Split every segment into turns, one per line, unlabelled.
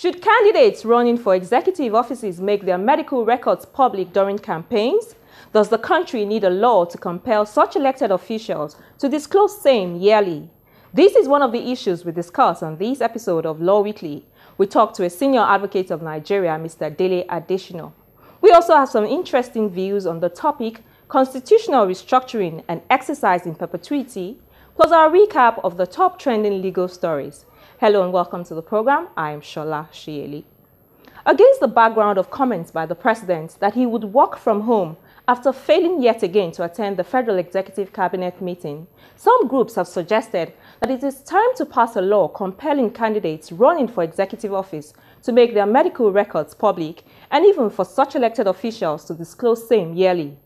Should candidates running for executive offices make their medical records public during campaigns? Does the country need a law to compel such elected officials to disclose same yearly? This is one of the issues we discuss on this episode of Law Weekly. We talk to a senior advocate of Nigeria, Mr. Dele Adeshina. We also have some interesting views on the topic, constitutional restructuring and exercise in perpetuity, plus our recap of the top trending legal stories. Hello and welcome to the program. I am Shola Shieli. Against the background of comments by the president that he would work from home after failing yet again to attend the Federal Executive Cabinet meeting, some groups have suggested that it is time to pass a law compelling candidates running for executive office to make their medical records public and even for such elected officials to disclose same yearly.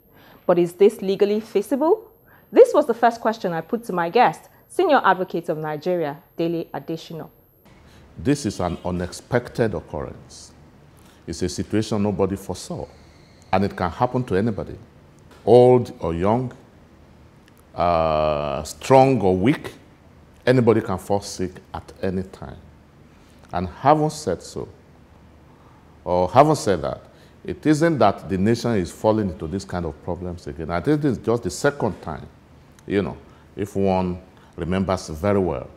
But is this legally feasible? This was the first question I put to my guest, Senior Advocate of Nigeria, Dele Adeshina.
This is an unexpected occurrence. It's a situation nobody foresaw, and it can happen to anybody, old or young, strong or weak. Anybody can fall sick at any time. And having said so, or having said that, it isn't that the nation is falling into this kind of problems again. I think it's just the second time, if one remembers very well.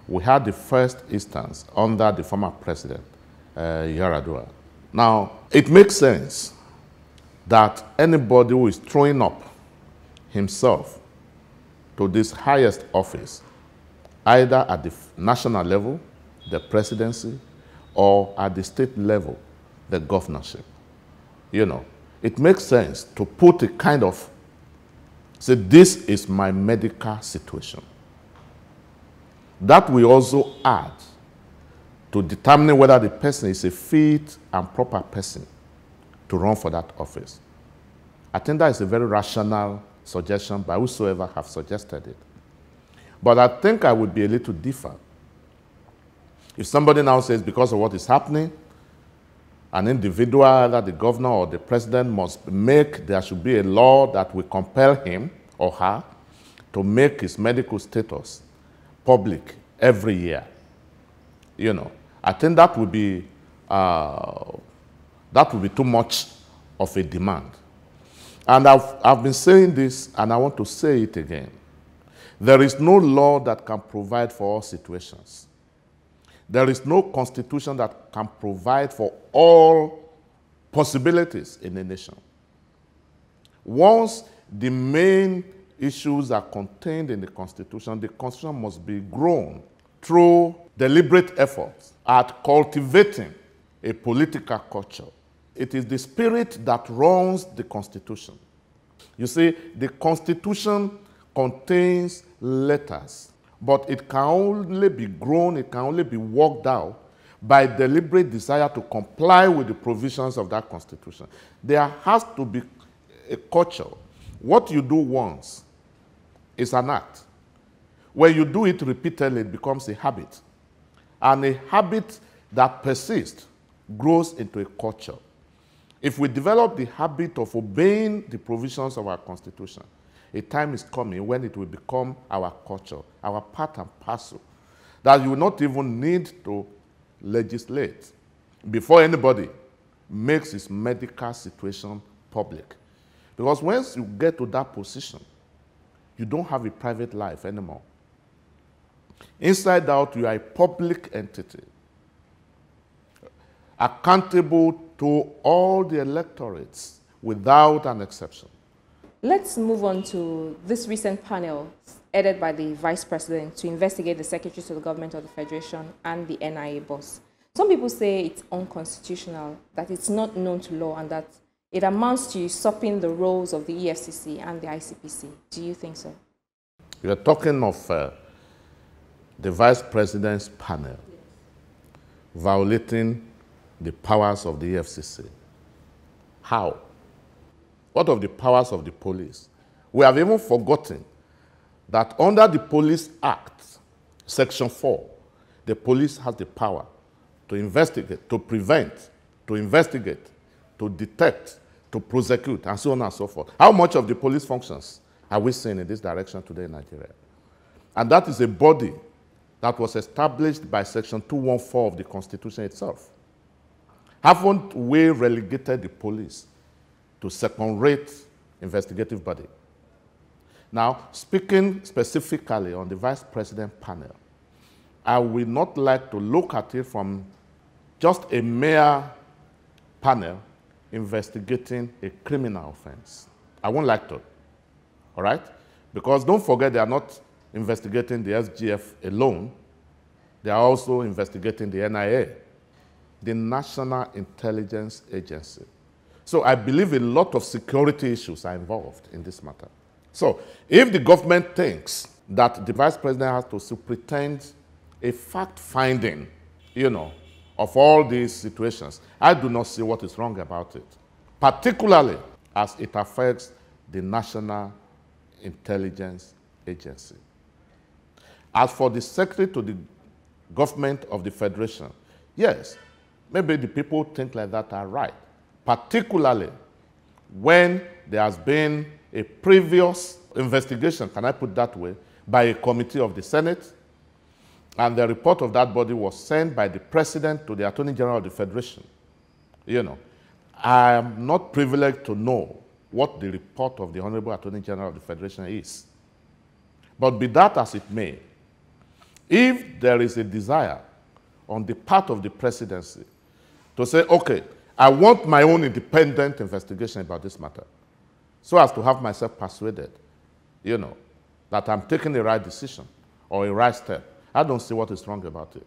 We had the first instance under the former president, Yaradua. Now, it makes sense that anybody who is throwing up himself to this highest office, either at the national level, the presidency, or at the state level, the governorship, it makes sense to put a kind of, say, this is my medical situation. That will also add to determining whether the person is a fit and proper person to run for that office. I think that is a very rational suggestion by whosoever have suggested it. But I think I would be a little different. If somebody now says because of what is happening, an individual, either the governor or the president, there should be a law that will compel him or her to make his medical status public every year. I think that would be too much of a demand. And I've been saying this, and I want to say it again. There is no law that can provide for all situations. There is no constitution that can provide for all possibilities in a nation. Once the main issues are contained in the constitution must be grown through deliberate efforts at cultivating a political culture. It is the spirit that runs the Constitution. You see, the Constitution contains letters, but it can only be grown, it can only be worked out by deliberate desire to comply with the provisions of that Constitution. There has to be a culture. What you do once is an act. When you do it repeatedly, it becomes a habit. And a habit that persists grows into a culture. If we develop the habit of obeying the provisions of our Constitution, a time is coming when it will become our culture, our part and parcel, that you will not even need to legislate before anybody makes his medical situation public. Because once you get to that position, you don't have a private life anymore. Inside out, you are a public entity, accountable to all the electorates without an exception.
Let's move on to this recent panel headed by the Vice President to investigate the Secretary to the Government of the Federation and the NIA boss. Some people say it's unconstitutional, that it's not known to law, and that it amounts to usurping the roles of the EFCC and the ICPC. Do you think so?
You are talking of the Vice President's panel violating the powers of the EFCC. How? What of the powers of the police? We have even forgotten that under the Police Act, Section 4, the police has the power to investigate, to prevent, to investigate, to detect, to prosecute, and so on and so forth. How much of the police functions are we seeing in this direction today in Nigeria? And that is a body that was established by Section 214 of the Constitution itself. Haven't we relegated the police to second-rate investigative body? Now, speaking specifically on the Vice President panel, I will not like to look at it from just a mere panel investigating a criminal offense. I won't like to, all right? Because don't forget, they are not investigating the SGF alone. They are also investigating the NIA, the National Intelligence Agency. So I believe a lot of security issues are involved in this matter. So if the government thinks that the Vice President has to superintend a fact-finding, of all these situations, I do not see what is wrong about it, particularly as it affects the National Intelligence Agency. As for the Secretary to the Government of the Federation, yes, maybe the people think like that are right, particularly when there has been a previous investigation, can I put that way, by a committee of the Senate, and the report of that body was sent by the President to the Attorney General of the Federation. I am not privileged to know what the report of the Honorable Attorney General of the Federation is. But be that as it may, if there is a desire on the part of the presidency to say, okay, I want my own independent investigation about this matter, so as to have myself persuaded, that I'm taking the right decision or a right step, I don't see what is wrong about it.